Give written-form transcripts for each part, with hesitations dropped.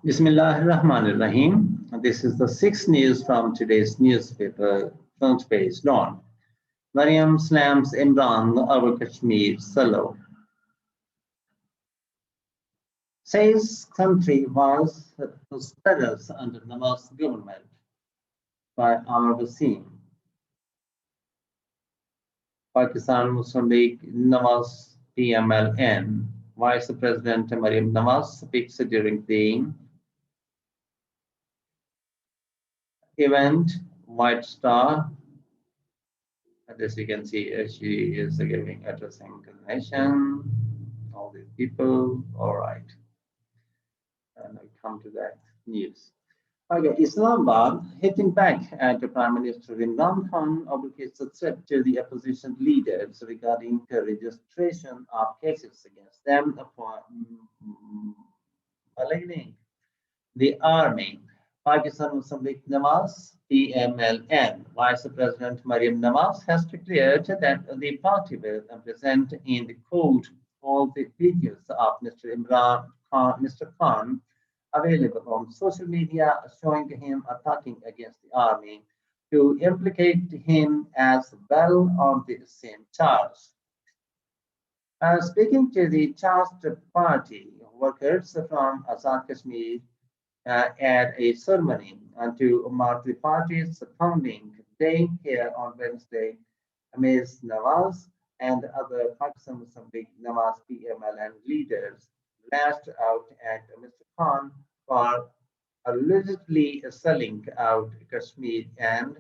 Bismillahirrahmanirrahim. This is the sixth news from today's newspaper, front page Dawn. Mariam slams Imran over Kashmir solo. Says country was prosperous under Nawaz government by our Wasim. Pakistan Muslim League Nawaz PMLN. Vice President Mariam Nawaz speaks during the event White Star. As you can see, she is addressing the nation, all these people. All right, and I come to that news. Okay, Islamabad hitting back at the Prime Minister Imran Khan obligates a threat to the opposition leaders regarding the registration of cases against them for maligning the army. Pakistan Muslim League Nawaz, PMLN, Vice President Mariam Nawaz has declared that the party will present in the court all the videos of Mr. Khan available on social media showing him attacking against the army to implicate him as well on the same charge. Speaking to the charged party workers from Azad Kashmir at a ceremony to mark the party's founding day here on Wednesday, Ms. Nawaz and other Pakistan Muslim League Nawaz PMLN leaders lashed out at Mr. Khan for allegedly selling out Kashmir and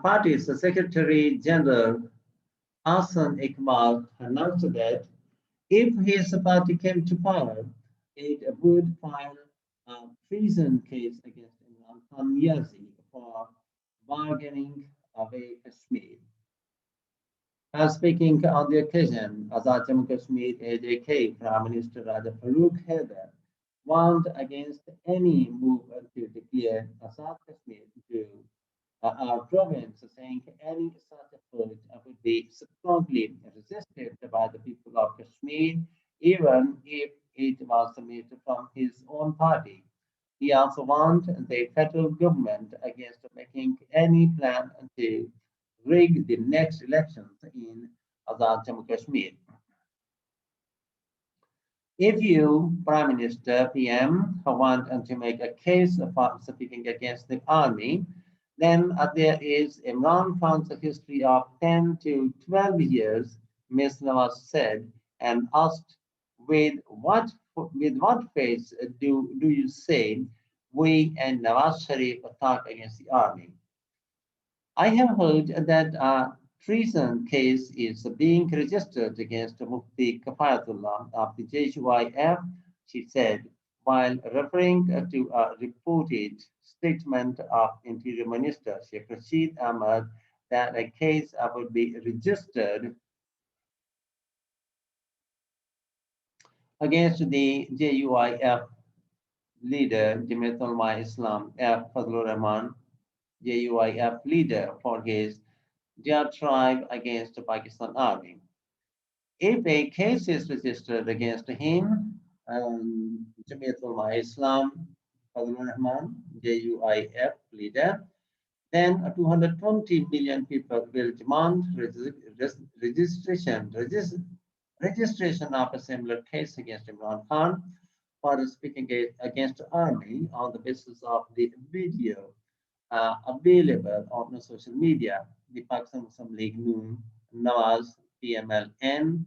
party's Secretary General Hassan Iqbal announced that if his party came to power, it would file a treason case against Imran Khan Yazi for bargaining away Kashmir. Speaking on the occasion, Azad Jammu Kashmir AJK Prime Minister Raja Farooq Haider warned against any move to declare Azad Kashmir to our province, saying any such effort would be strongly resisted by the people of Kashmir, even if it was made from his own party. He also warned the federal government against making any plan to rig the next elections in Azad Jammu Kashmir. If you, Prime Minister, PM, want to make a case for speaking against the army, then there is Imran Khan's history of 10 to 12 years, Ms. Nawaz said, and asked, with what face do you say we and Nawaz Sharif attack against the army? I have heard that a treason case is being registered against Mufti Kafayatullah of the JUIF, she said, while referring to a reported statement of Interior Minister Sheikh Rashid Ahmad that a case would be registered against the JUIF leader, Jamiat Ulama Islam F. Fazlur Rahman, JUIF leader for his diatribe against the Pakistan Army. If a case is registered against him, Jamiat Ulama Islam, Fazlur Rahman, JUIF leader, then 220 million people will demand registration of a similar case against Imran Khan for speaking against the army on the basis of the video available on social media. The Pakistan Muslim League Nawaz PMLN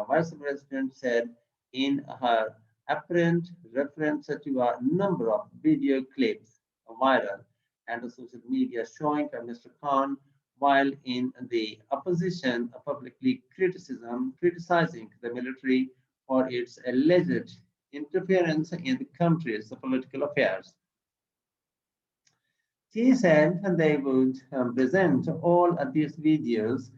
Vice President said in her apparent reference to a number of video clips viral and social media showing Mr. Khan while in the opposition publicly criticizing the military for its alleged interference in the country's political affairs. She said they would present all of these videos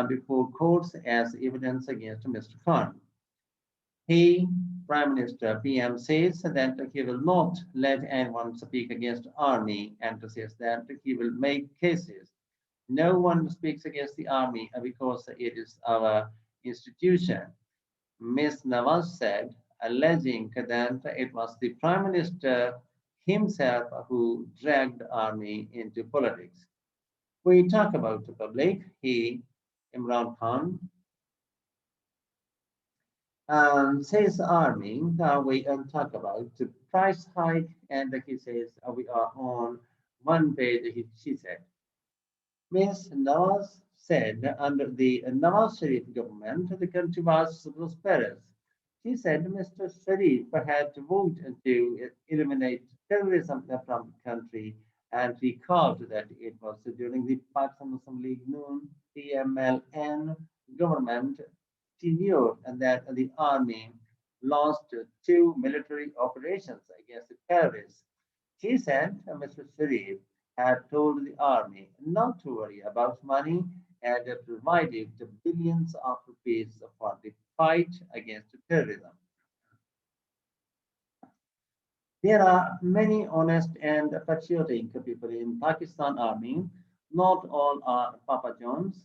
before courts as evidence against Mr. Khan. He, Prime Minister, PM, says that he will not let anyone speak against the army and says that he will make cases No one speaks against the army because it is our institution, Ms. Nawaz said, alleging that it was the Prime Minister himself who dragged the army into politics. We talk about the public, Imran Khan, says army. We talk about the price hike, and he says we are on one page, she said. Ms. Nawaz said under the Nawaz Sharif government, the country was prosperous. She said Mr. Sharif had voted to eliminate terrorism from the country and recalled that it was during the Pakistan Muslim League Noon PMLN government tenure and that the army launched two military operations against the terrorists. He said Mr. Sharif had told the army not to worry about money and provided billions of rupees for the fight against terrorism. There are many honest and patriotic people in Pakistan army. Not all are Papa Johns.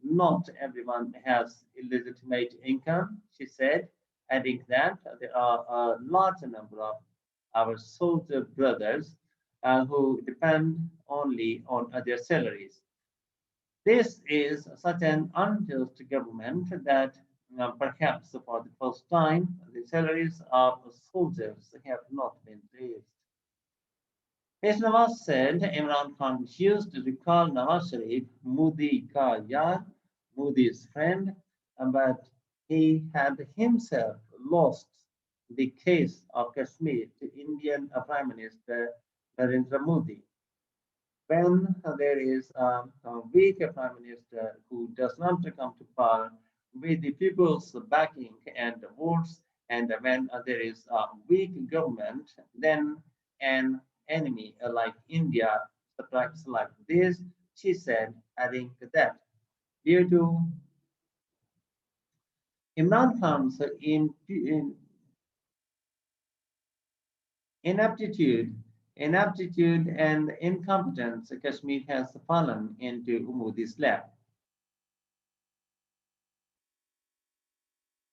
Not everyone has illegitimate income, she said, adding that there are a large number of our soldier brothers who depend only on their salaries. This is such an unjust government that perhaps for the first time the salaries of soldiers have not been raised. As Nawaz said, Imran Khan used to recall Nawaz Sharif Modi ka yar, Modi's friend, but he had himself lost the case of Kashmir to Indian Prime Minister Narendra Modi. When there is a weak prime minister who does not come to power with the people's backing and votes, and when there is a weak government, then an enemy like India strikes like this, she said, adding that due to Imran Khan's inaptitude, inaptitude and incompetence, Kashmir has fallen into Modi's lap.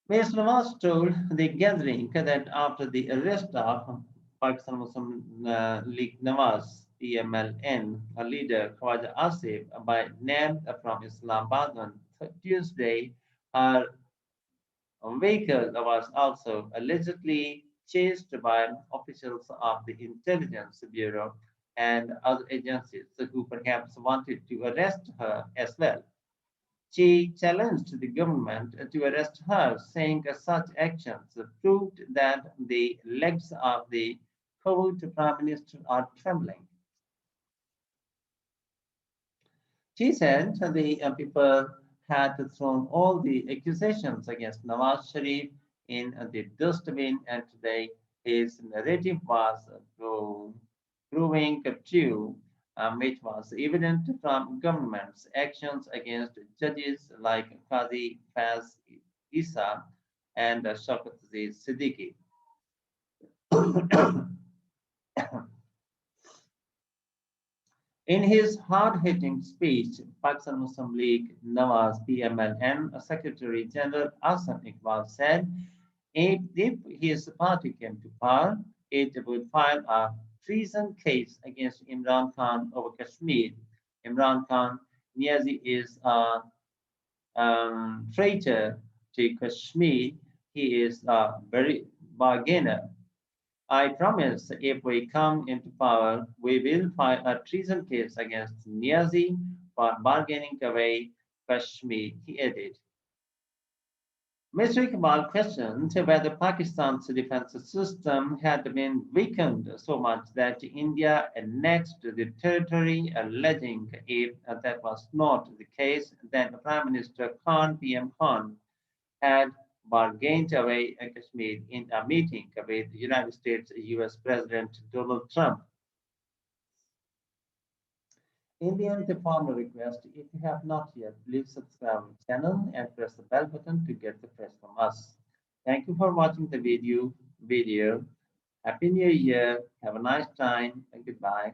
Ms. Nawaz told the gathering that after the arrest of Pakistan Muslim League Nawaz, PMLN, a leader Khwaja Asif by name from Islamabad on Tuesday, her vehicle was also allegedly chased by officials of the Intelligence Bureau and other agencies who perhaps wanted to arrest her as well. She challenged the government to arrest her, saying such actions proved that the legs of the current prime minister are trembling. She said the people had thrown all the accusations against Nawaz Sharif in the dustbin, and today his narrative was proving true, which was evident from government's actions against judges like Qazi Faz Isa and Shaukat Siddiqui. In his hard-hitting speech, Pakistan Muslim League Nawaz PMLN Secretary General Ahsan Iqbal said if his party came to power, it would file a treason case against Imran Khan over Kashmir. Imran Khan Niazi is a traitor to Kashmir. He is a very bargainer. I promise if we come into power, we will file a treason case against Niazi for bargaining away Kashmir, he added. Mr. Iqbal questioned whether Pakistan's defense system had been weakened so much that India annexed the territory, alleging if that was not the case, then Prime Minister Khan, PM Khan, had bargained away Kashmir in a meeting with United States US President Donald Trump. In the end, the formal request, if you have not yet, please subscribe to the channel and press the bell button to get the fresh from us. Thank you for watching the video. Happy New Year. Have a nice time and goodbye.